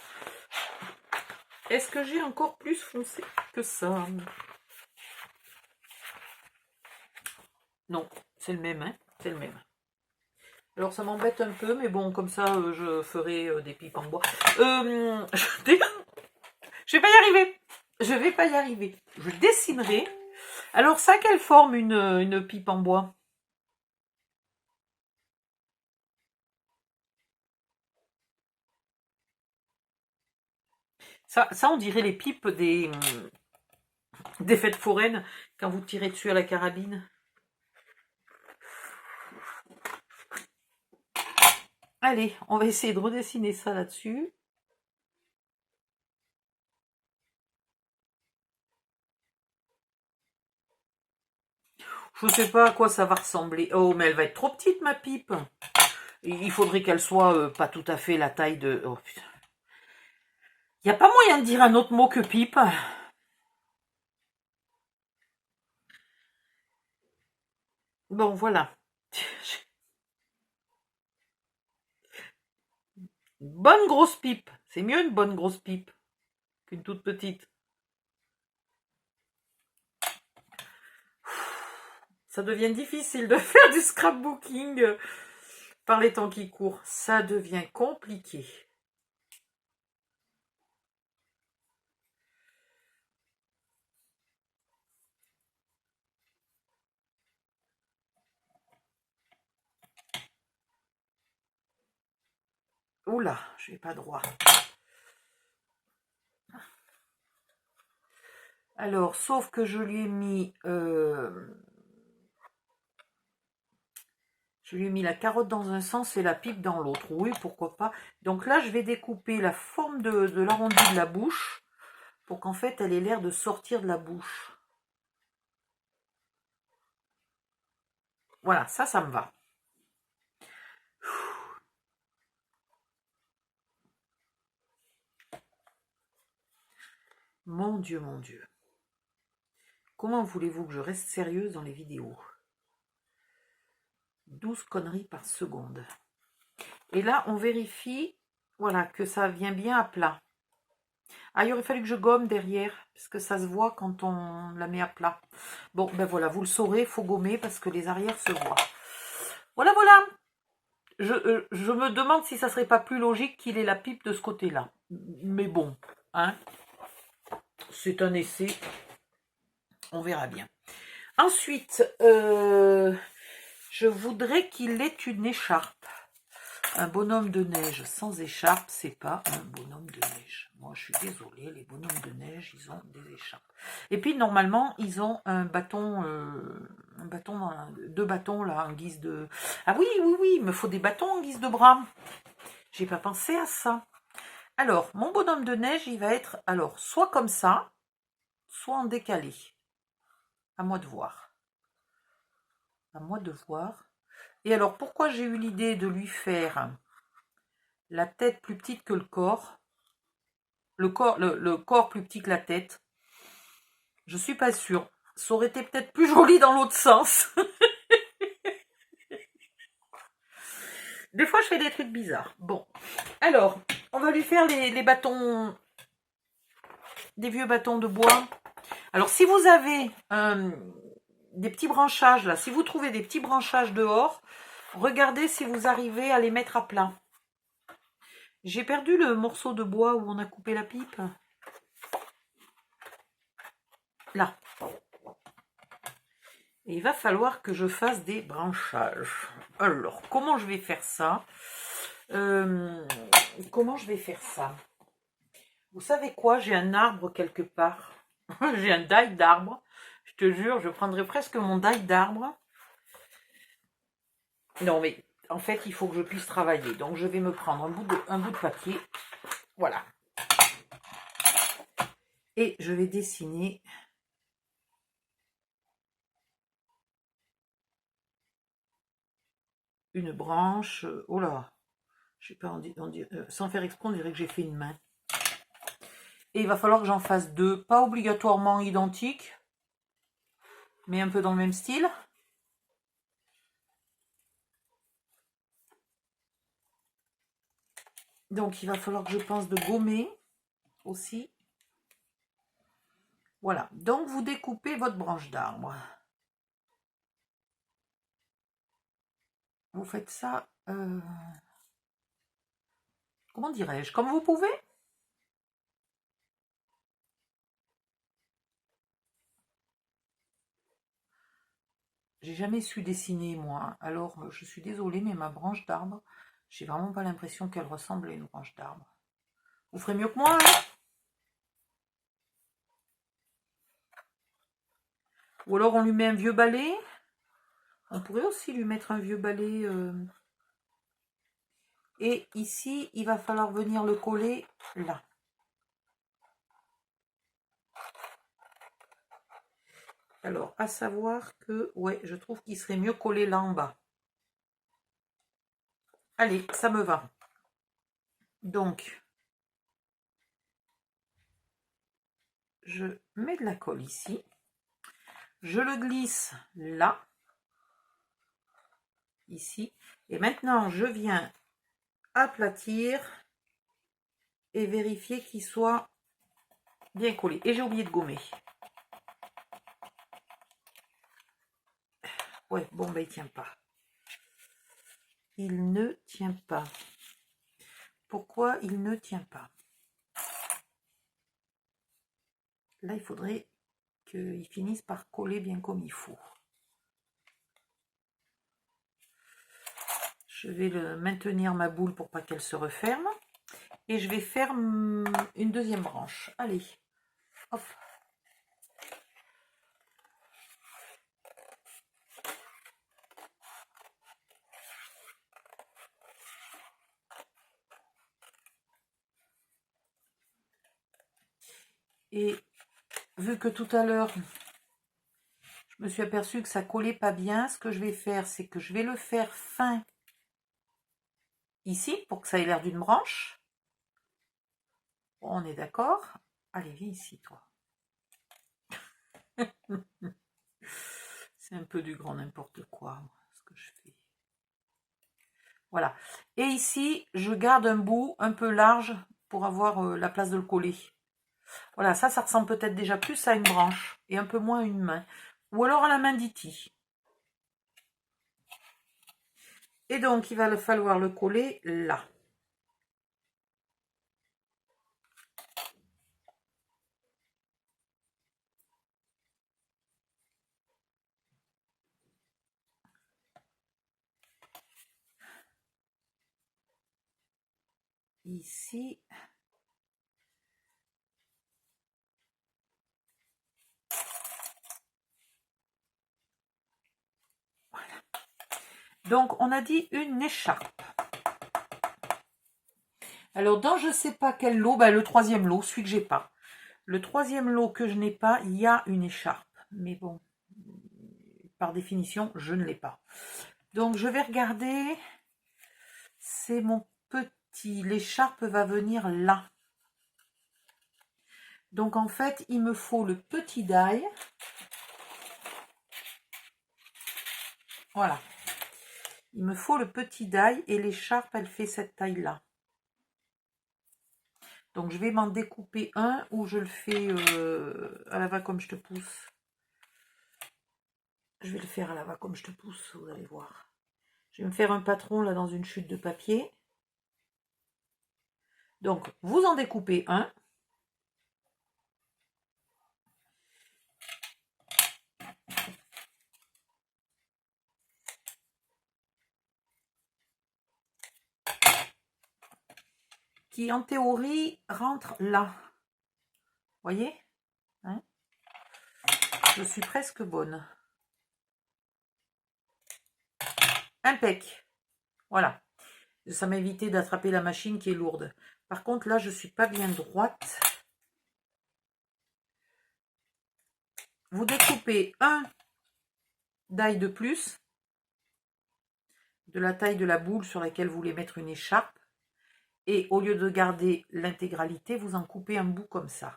Est-ce que j'ai encore plus foncé que ça? Non, c'est le même, hein? C'est le même. Alors ça m'embête un peu, mais bon, comme ça, je ferai des pipes en bois. Je vais pas y arriver. Je vais pas y arriver. Je dessinerai. Alors ça, quelle forme une pipe en bois? Ça, on dirait les pipes des fêtes foraines quand vous tirez dessus à la carabine. Allez, on va essayer de redessiner ça là-dessus. Je ne sais pas à quoi ça va ressembler. Oh, mais elle va être trop petite, ma pipe. Il faudrait qu'elle soit pas tout à fait la taille de... Oh, putain. Il n'y a pas moyen de dire un autre mot que pipe. Bon, voilà. Bonne grosse pipe. C'est mieux une bonne grosse pipe qu'une toute petite. Ça devient difficile de faire du scrapbooking par les temps qui courent. Ça devient compliqué. Oula, je vais pas droit. Alors, sauf que je lui ai mis... je lui ai mis la carotte dans un sens et la pipe dans l'autre. Oui, pourquoi pas. Donc là, je vais découper la forme de l'arrondi de la bouche pour qu'en fait, elle ait l'air de sortir de la bouche. Voilà, ça me va. Mon Dieu, mon Dieu. Comment voulez-vous que je reste sérieuse dans les vidéos? 12 conneries par seconde. Et là, on vérifie, voilà, que ça vient bien à plat. Ah, il aurait fallu que je gomme derrière, parce que ça se voit quand on la met à plat. Bon, ben voilà, vous le saurez, il faut gommer parce que les arrières se voient. Voilà, voilà. Je me demande si ça serait pas plus logique qu'il ait la pipe de ce côté-là. Mais bon, hein, c'est un essai. On verra bien. Ensuite, je voudrais qu'il ait une écharpe. Un bonhomme de neige sans écharpe, c'est pas un bonhomme de neige. Moi, je suis désolée, les bonhommes de neige, ils ont des écharpes. Et puis, normalement, ils ont un bâton, deux bâtons, là, en guise de... Ah oui, oui, oui, il me faut des bâtons en guise de bras. J'ai pas pensé à ça. Alors, mon bonhomme de neige, il va être, alors, soit comme ça, soit en décalé. À moi de voir. À moi de voir. Et alors, pourquoi j'ai eu l'idée de lui faire la tête plus petite que le corps, le corps plus petit que la tête? Je suis pas sûre. Ça aurait été peut-être plus joli dans l'autre sens. Des fois, je fais des trucs bizarres. Bon, alors, on va lui faire les bâtons, des vieux bâtons de bois. Alors, si vous avez des petits branchages, là, si vous trouvez des petits branchages dehors, regardez si vous arrivez à les mettre à plat. J'ai perdu le morceau de bois où on a coupé la pipe. Là. Et il va falloir que je fasse des branchages. Alors, comment je vais faire ça? Comment je vais faire ça? Vous savez quoi? J'ai un arbre quelque part. J'ai un die d'arbre. Je te jure, je prendrai presque mon die d'arbre. Non, mais en fait, il faut que je puisse travailler. Donc, je vais me prendre un bout de papier. Voilà. Et je vais dessiner une branche. Oh là, je sais pas, sans faire exprès, on dirait que j'ai fait une main. Et il va falloir que j'en fasse deux, pas obligatoirement identiques, mais un peu dans le même style. Donc il va falloir que je pense de gommer aussi. Voilà, donc vous découpez votre branche d'arbre. Vous faites ça, comment dirais-je, comme vous pouvez. jamais su dessiner, moi. Alors, je suis désolée, mais ma branche d'arbre, j'ai vraiment pas l'impression qu'elle ressemble à une branche d'arbre. Vous ferez mieux que moi, hein? Ou alors, on lui met un vieux balai. On pourrait aussi lui mettre un vieux balai. Et ici, il va falloir venir le coller là. Alors, à savoir que, ouais, je trouve qu'il serait mieux collé là en bas. Allez, ça me va. Donc, je mets de la colle ici. Je le glisse là. Ici. Et maintenant, je viens aplatir et vérifier qu'il soit bien collé. Et j'ai oublié de gommer. Ouais, bon, ben, il tient pas. Il ne tient pas. Pourquoi il ne tient pas? Là, il faudrait qu'il finisse par coller bien comme il faut. Je vais maintenir ma boule pour pas qu'elle se referme. Et je vais faire une deuxième branche. Allez, hop. Et vu que tout à l'heure, je me suis aperçue que ça collait pas bien, ce que je vais faire, c'est que je vais le faire fin ici, pour que ça ait l'air d'une branche. Bon, on est d'accord? Allez, viens ici, toi. C'est un peu du grand n'importe quoi, ce que je fais. Voilà. Et ici, je garde un bout un peu large pour avoir la place de le coller. Voilà, ça ressemble peut-être déjà plus à une branche et un peu moins à une main. Ou alors à la main d'Iti. Et donc, il va falloir le coller là. Ici. Voilà. Donc, on a dit une écharpe. Alors, dans je ne sais pas quel lot, ben, le troisième lot, celui que j'ai pas. Le troisième lot que je n'ai pas, il y a une écharpe. Mais bon, par définition, je ne l'ai pas. Donc, je vais regarder. C'est mon petit. L'écharpe va venir là. Donc, en fait, il me faut le petit die. Voilà. Il me faut le petit die et l'écharpe, elle fait cette taille-là. Donc, je vais m'en découper un ou je le fais à la va comme je te pousse. Je vais le faire à la va comme je te pousse, vous allez voir. Je vais me faire un patron là dans une chute de papier. Donc, vous en découpez un. Qui, en théorie, rentre là. Voyez, hein? Je suis presque bonne. Impec. Voilà. Ça m'a évité d'attraper la machine qui est lourde. Par contre, là, je ne suis pas bien droite. Vous découpez un die de plus de la taille de la boule sur laquelle vous voulez mettre une écharpe. Et au lieu de garder l'intégralité, vous en coupez un bout comme ça.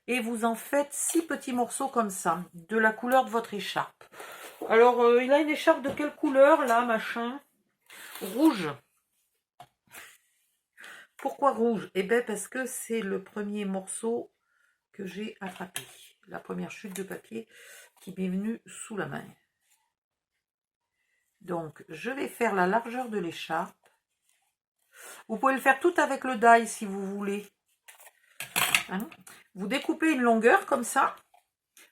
Et vous en faites 6 petits morceaux comme ça, de la couleur de votre écharpe. Alors, il a une écharpe de quelle couleur, là, machin? Rouge. Pourquoi rouge? Eh bien, parce que c'est le premier morceau que j'ai attrapé. La première chute de papier qui m'est venue sous la main. Donc, je vais faire la largeur de l'écharpe. Vous pouvez le faire tout avec le die si vous voulez. Hein? Vous découpez une longueur comme ça.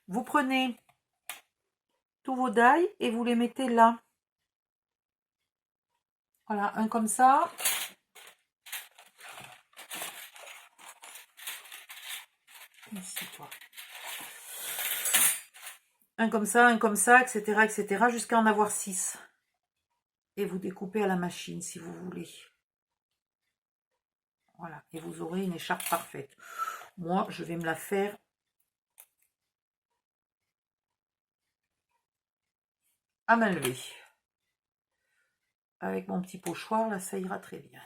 Vous prenez tous vos die et vous les mettez là. Voilà, un comme ça. Ici, toi. Un comme ça, etc., etc., jusqu'à en avoir 6. Et vous découpez à la machine si vous voulez. Voilà, et vous aurez une écharpe parfaite. Moi, je vais me la faire à main levée. Avec mon petit pochoir, là, ça ira très bien.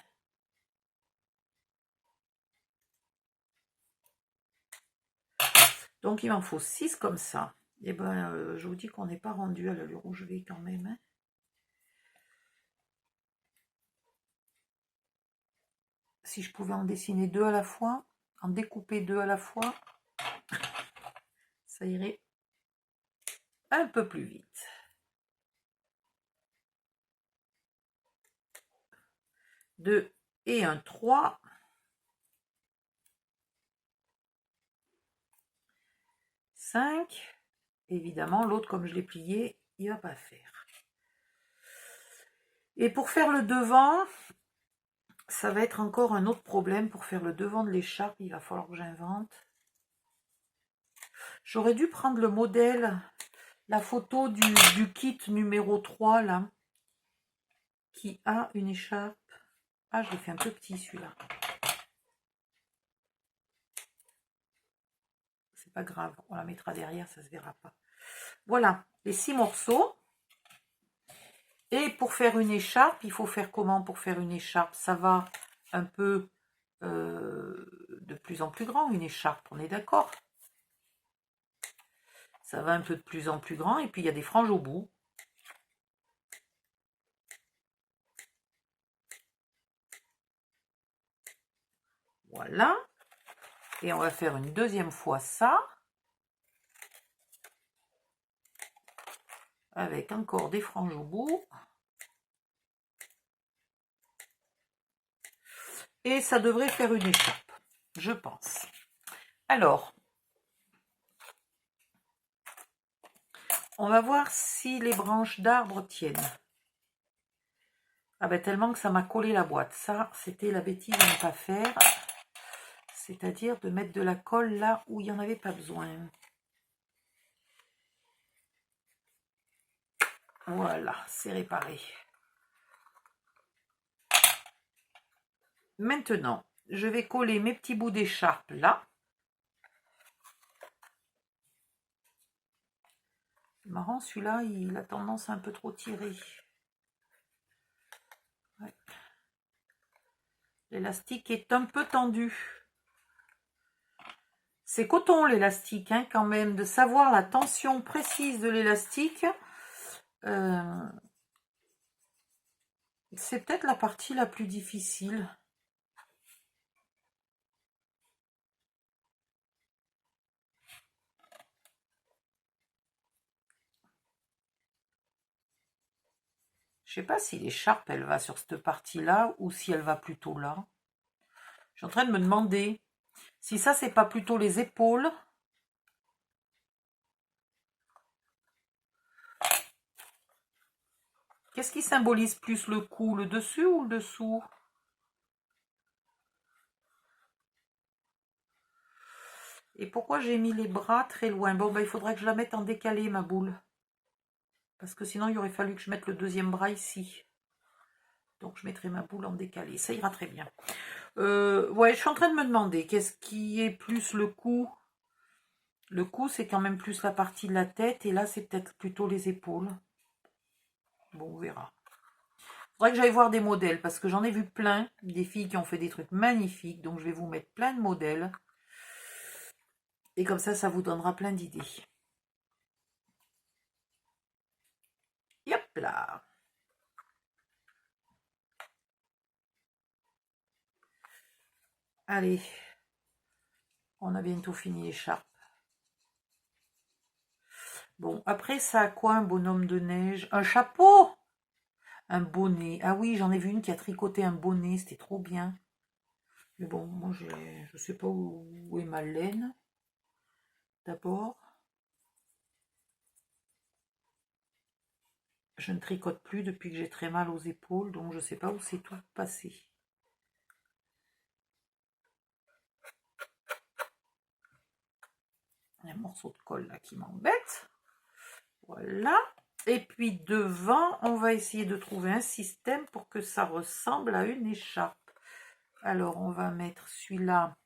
Donc, il m'en faut 6 comme ça. Et ben, je vous dis qu'on n'est pas rendu à l'allure où je vais quand même. Hein. Si je pouvais en dessiner 2 à la fois, en découper 2 à la fois, ça irait un peu plus vite. 2 et un 3. 5. Évidemment, l'autre, comme je l'ai plié, il va pas faire. Et pour faire le devant, ça va être encore un autre problème. Pour faire le devant de l'écharpe, il va falloir que j'invente. J'aurais dû prendre le modèle, la photo du kit numéro 3, là, qui a une écharpe. Ah, je l'ai fait un peu petit, celui-là. C'est pas grave, on la mettra derrière, ça se verra pas. Voilà, les 6 morceaux. Et pour faire une écharpe, il faut faire comment pour faire une écharpe? Ça va un peu de plus en plus grand, une écharpe, on est d'accord? Ça va un peu de plus en plus grand, et puis il y a des franges au bout. Voilà. Et on va faire une deuxième fois ça. Avec encore des franges au bout. Et ça devrait faire une écharpe, je pense. Alors, on va voir si les branches d'arbres tiennent. Ah ben tellement que ça m'a collé la boîte. Ça, c'était la bêtise à ne pas faire. C'est-à-dire de mettre de la colle là où il n'y en avait pas besoin. Voilà, c'est réparé. Maintenant, je vais coller mes petits bouts d'écharpe là. C'est marrant, celui-là, il a tendance à un peu trop tirer. Ouais. L'élastique est un peu tendu. C'est coton l'élastique, hein, quand même. De savoir la tension précise de l'élastique, c'est peut-être la partie la plus difficile. Je sais pas si l'écharpe, elle va sur cette partie-là ou si elle va plutôt là. Je suis en train de me demander si ça, c'est pas plutôt les épaules. Qu'est-ce qui symbolise plus le cou, le dessus ou le dessous? Et pourquoi j'ai mis les bras très loin? Bon, ben, il faudrait que je la mette en décalé, ma boule. Parce que sinon, il aurait fallu que je mette le deuxième bras ici. Donc, je mettrai ma boule en décalé. Ça ira très bien. Ouais, je suis en train de me demander, qu'est-ce qui est plus le cou? Le cou, c'est quand même plus la partie de la tête. Et là, c'est peut-être plutôt les épaules. Bon, on verra. Faudrait que j'aille voir des modèles, parce que j'en ai vu plein. Des filles qui ont fait des trucs magnifiques. Donc, je vais vous mettre plein de modèles. Et comme ça vous donnera plein d'idées. Yop là. Allez. On a bientôt fini l'écharpe. Bon, après, ça a quoi un bonhomme de neige? Un chapeau? Un bonnet. Ah oui, j'en ai vu une qui a tricoté un bonnet. C'était trop bien. Mais bon, moi, je sais pas où est ma laine. D'abord. Je ne tricote plus depuis que j'ai très mal aux épaules, donc je ne sais pas où c'est tout passé. Il y a un morceau de colle là qui m'embête. Voilà. Et puis devant, on va essayer de trouver un système pour que ça ressemble à une écharpe. Alors, on va mettre celui-là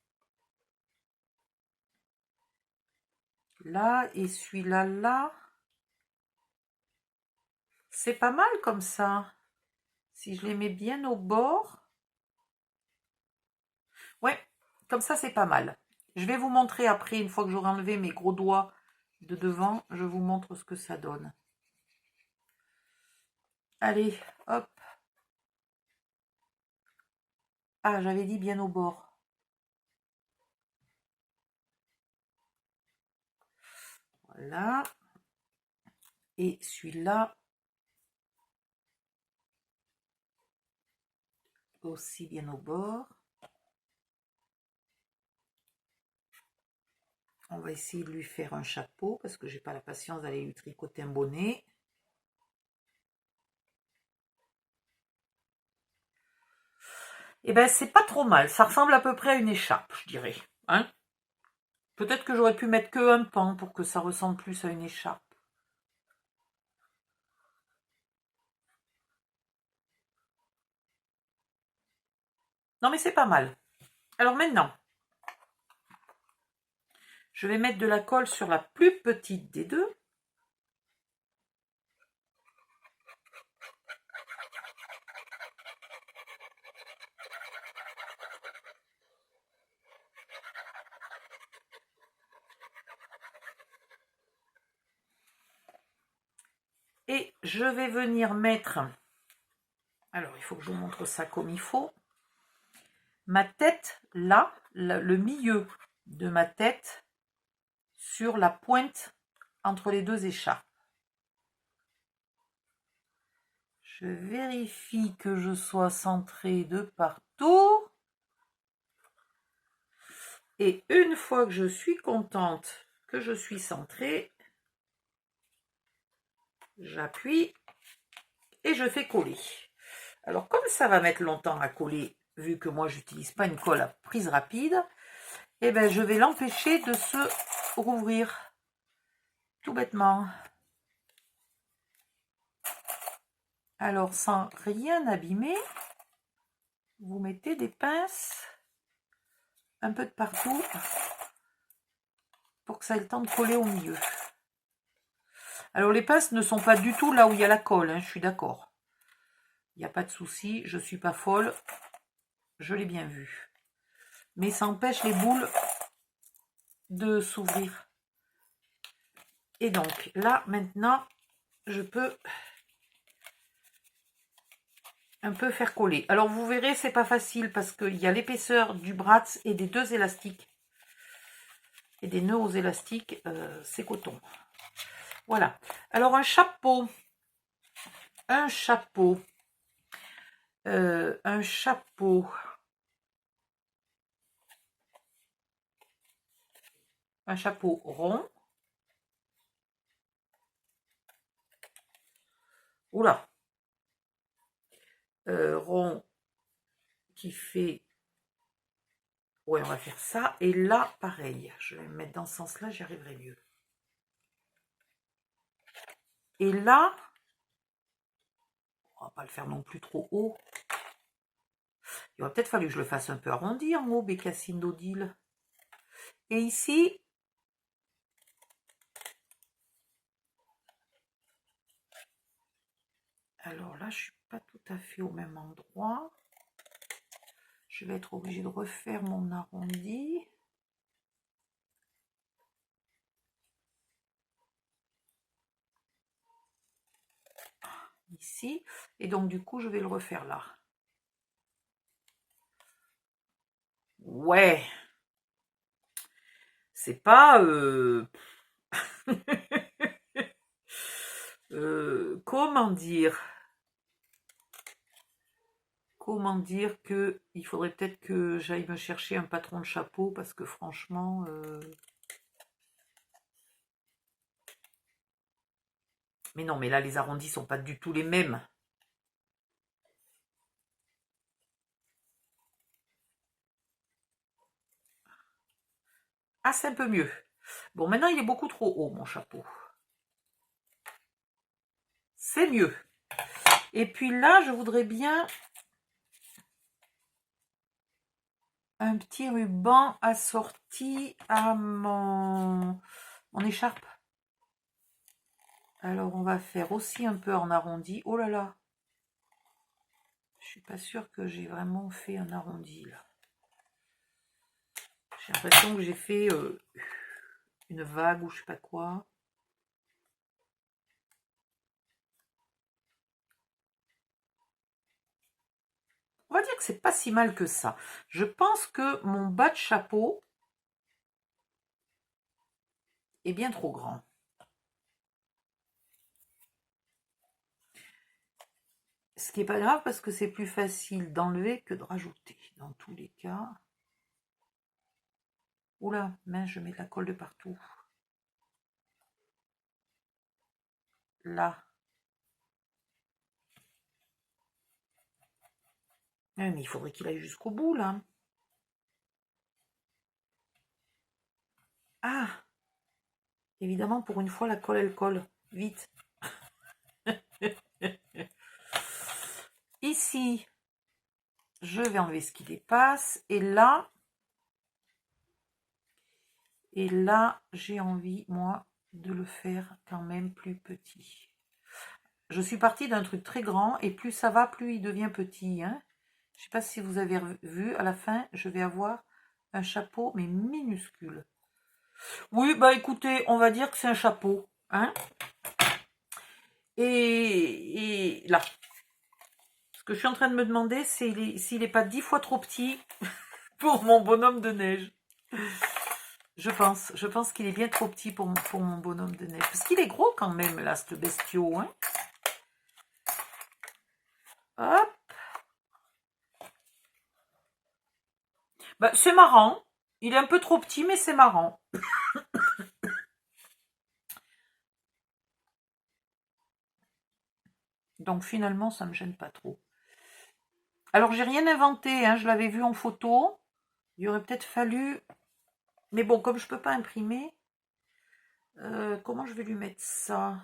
là et celui-là là. C'est pas mal comme ça. Si je les mets bien au bord. Ouais, comme ça c'est pas mal. Je vais vous montrer après, une fois que j'aurai enlevé mes gros doigts de devant, je vous montre ce que ça donne. Allez, hop. Ah, j'avais dit bien au bord. Voilà. Et celui-là aussi bien au bord. On va essayer de lui faire un chapeau parce que j'ai pas la patience d'aller lui tricoter un bonnet. Et ben c'est pas trop mal, ça ressemble à peu près à une écharpe, je dirais. Hein, peut-être que j'aurais pu mettre que un pan pour que ça ressemble plus à une écharpe. Non mais c'est pas mal. Alors maintenant, je vais mettre de la colle sur la plus petite des deux. Et je vais venir mettre, alors il faut que je vous montre ça comme il faut, ma tête là, le milieu de ma tête sur la pointe entre les deux écharpes. Je vérifie que je sois centrée de partout. Et une fois que je suis contente que je suis centrée, j'appuie et je fais coller. Alors comme ça va mettre longtemps à coller, vu que moi j'utilise pas une colle à prise rapide, eh ben je vais l'empêcher de se rouvrir. Tout bêtement. Alors sans rien abîmer, vous mettez des pinces un peu de partout pour que ça ait le temps de coller au milieu. Alors les pinces ne sont pas du tout là où il y a la colle, hein, je suis d'accord. Il n'y a pas de souci, je ne suis pas folle, je l'ai bien vu. Mais ça empêche les boules de s'ouvrir. Et donc là maintenant, je peux un peu faire coller. Alors vous verrez, c'est pas facile parce qu'il y a l'épaisseur du bratz et des deux élastiques. Et des nœuds aux élastiques, c'est coton. Voilà. Alors un chapeau. Un chapeau. Un chapeau. Un chapeau rond. Oula. Rond qui fait... Ouais, on va faire ça. Et là, pareil. Je vais me mettre dans ce sens-là, j'y arriverai mieux. Et là, on va pas le faire non plus trop haut. Il aurait peut-être fallu que je le fasse un peu arrondi en haut, bécassine d'Odile. Et ici, alors là, je suis pas tout à fait au même endroit. Je vais être obligée de refaire mon arrondi. Ici. Et donc, du coup, je vais le refaire là. Ouais. C'est pas... comment dire? Comment dire que il faudrait peut-être que j'aille me chercher un patron de chapeau parce que franchement... Mais non, mais là, les arrondis sont pas du tout les mêmes. Ah, c'est un peu mieux. Bon, maintenant, il est beaucoup trop haut, mon chapeau. C'est mieux. Et puis là, je voudrais bien un petit ruban assorti à mon écharpe. Alors, on va faire aussi un peu en arrondi. Oh là là. Je suis pas sûre que j'ai vraiment fait un arrondi, là. J'ai l'impression que j'ai fait une vague ou je sais pas quoi. On va dire que c'est pas si mal que ça. Je pense que mon bas de chapeau est bien trop grand. Ce qui n'est pas grave parce que c'est plus facile d'enlever que de rajouter. Dans tous les cas. Oula, mince, je mets de la colle de partout. Là. Mais il faudrait qu'il aille jusqu'au bout, là. Ah! Évidemment, pour une fois, la colle, elle colle. Vite. Ici, je vais enlever ce qui dépasse. Et là, j'ai envie, moi, de le faire quand même plus petit. Je suis partie d'un truc très grand et plus ça va, plus il devient petit. Hein. Je ne sais pas si vous avez vu, à la fin, je vais avoir un chapeau, mais minuscule. Oui, bah écoutez, on va dire que c'est un chapeau. Hein. Et là, ce que je suis en train de me demander, c'est s'il n'est pas 10 fois trop petit pour mon bonhomme de neige. Je pense qu'il est bien trop petit pour mon bonhomme de neige. Parce qu'il est gros quand même, là, ce bestiau. Hein. Hop. Bah, c'est marrant. Il est un peu trop petit, mais c'est marrant. Donc finalement, ça ne me gêne pas trop. Alors, j'ai rien inventé. Hein, je l'avais vu en photo. Il aurait peut-être fallu... Mais bon, comme je ne peux pas imprimer, comment je vais lui mettre ça?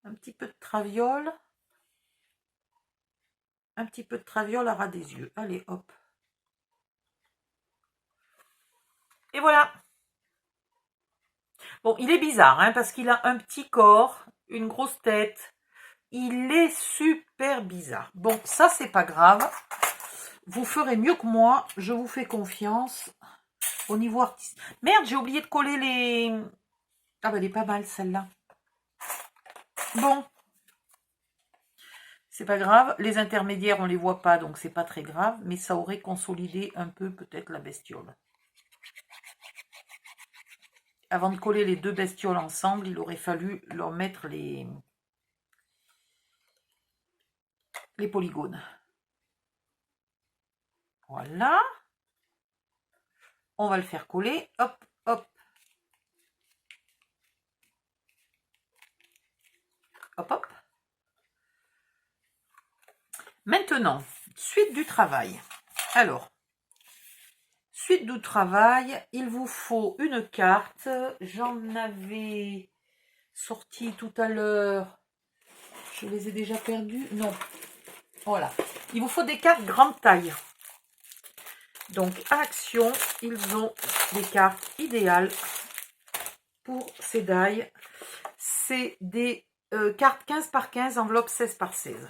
Un petit peu de traviole. Un petit peu de traviole à ras des yeux. Allez, hop. Et voilà. Bon, il est bizarre, hein, parce qu'il a un petit corps, une grosse tête. Il est super bizarre. Bon, ça, c'est pas grave. Vous ferez mieux que moi. Je vous fais confiance. Au niveau artistique. Merde, j'ai oublié de coller les... Ah bah, elle est pas mal, celle-là. Bon. C'est pas grave. Les intermédiaires, on les voit pas, donc c'est pas très grave. Mais ça aurait consolidé un peu, peut-être, la bestiole. Avant de coller les deux bestioles ensemble, il aurait fallu leur mettre les polygones. Voilà. On va le faire coller. Hop, hop. Hop, hop. Maintenant, suite du travail. Alors, suite du travail, il vous faut une carte. J'en avais sorti tout à l'heure. Je les ai déjà perdues. Non. Voilà. Il vous faut des cartes grande taille. Donc, à Action, ils ont des cartes idéales pour ces die. C'est des cartes 15 par 15, enveloppe 16 par 16.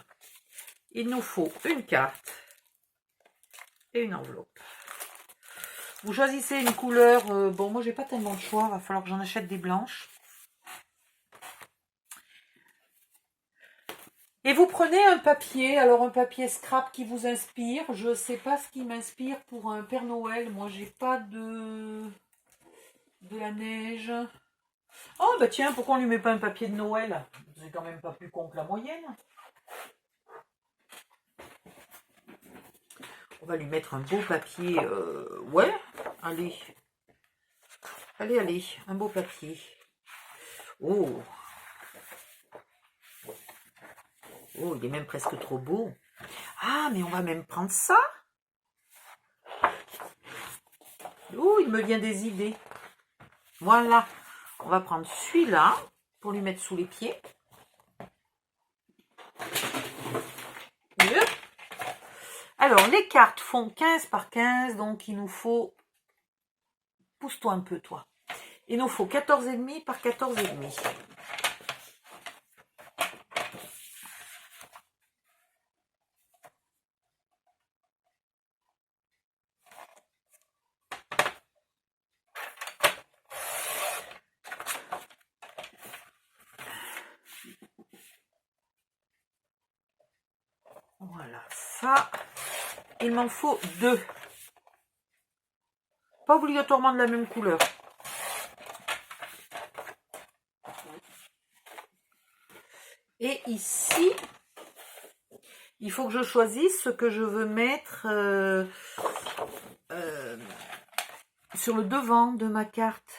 Il nous faut une carte et une enveloppe. Vous choisissez une couleur. Bon, moi, j'ai pas tellement de choix. Il va falloir que j'en achète des blanches. Et vous prenez un papier. Alors, un papier scrap qui vous inspire. Je ne sais pas ce qui m'inspire pour un Père Noël. Moi, j'ai pas de la neige. Oh, bah tiens, pourquoi on lui met pas un papier de Noël? C'est quand même pas plus con que la moyenne. On va lui mettre un beau papier. Ouais, allez. Allez, allez, un beau papier. Oh. Oh, il est même presque trop beau. Ah, mais on va même prendre ça. Oh, il me vient des idées. Voilà. On va prendre celui-là pour lui mettre sous les pieds. Mieux. Alors, les cartes font 15 par 15, donc il nous faut... Pousse-toi un peu, toi. Il nous faut 14,5 par 14,5. Voilà, ça, il m'en faut 2. Pas obligatoirement de la même couleur. Et ici, il faut que je choisisse ce que je veux mettre sur le devant de ma carte.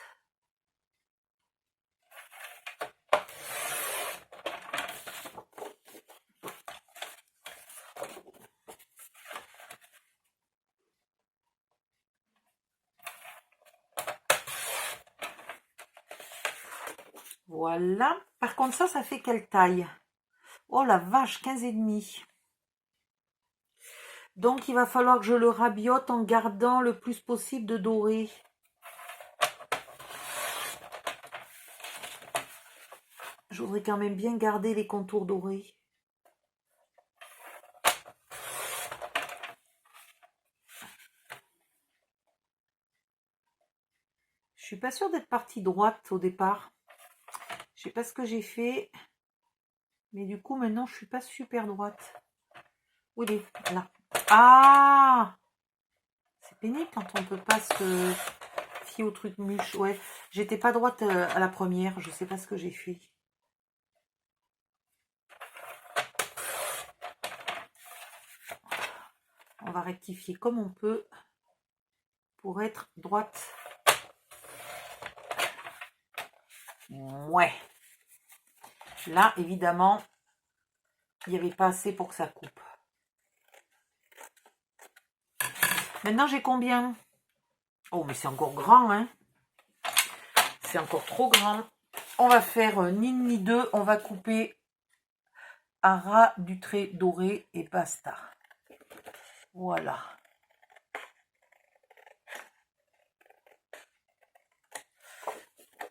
Voilà. Par contre, ça fait quelle taille? Oh la vache, 15,5. Donc, il va falloir que je le rabiote en gardant le plus possible de doré. Je voudrais quand même bien garder les contours dorés. Je suis pas sûre d'être partie droite au départ. Je sais pas ce que j'ai fait. Mais du coup, maintenant, je suis pas super droite. Où il est? Là. Ah! C'est pénible quand on peut pas se fier au truc mûche. Ouais, j'étais pas droite à la première. Je sais pas ce que j'ai fait. On va rectifier comme on peut pour être droite. Ouais. Là, évidemment, il n'y avait pas assez pour que ça coupe. Maintenant, j'ai combien? Oh, mais c'est encore grand, hein? C'est encore trop grand. On va faire ni une ni deux. On va couper à ras du trait doré et basta. Voilà.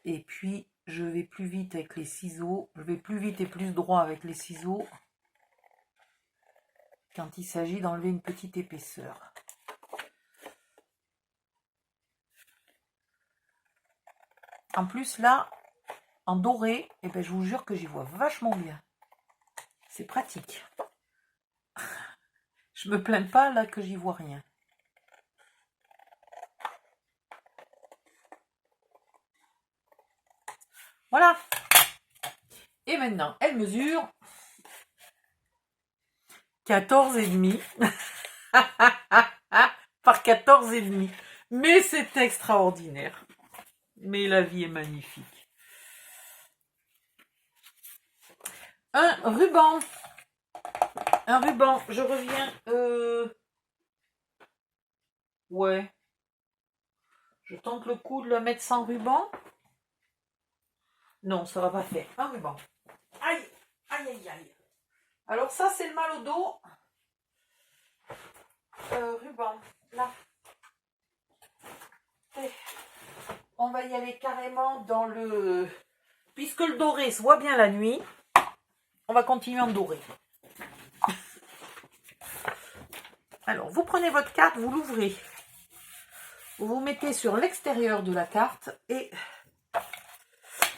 Et puis, je vais plus vite avec les ciseaux. Je vais plus vite et plus droit avec les ciseaux quand il s'agit d'enlever une petite épaisseur. En plus, là, en doré, eh ben, je vous jure que j'y vois vachement bien. C'est pratique. Je me plains pas là que j'y vois rien. Voilà. Et maintenant, elle mesure 14,5 par 14,5. Mais c'est extraordinaire. Mais la vie est magnifique. Un ruban. Un ruban. Je reviens. Ouais. Je tente le coup de le mettre sans ruban. Non, ça va pas faire. Un ruban. Aïe, aïe, aïe, aïe. Alors ça, c'est le mal au dos. Ruban, là. Et on va y aller carrément dans le... Puisque le doré se voit bien la nuit, on va continuer en doré. Alors, vous prenez votre carte, vous l'ouvrez. Vous vous mettez sur l'extérieur de la carte et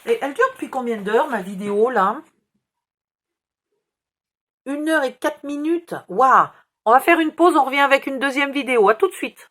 elle dure depuis combien d'heures, ma vidéo, là? 1 h et 4 minutes. Waouh! On va faire une pause, on revient avec une deuxième vidéo. À tout de suite.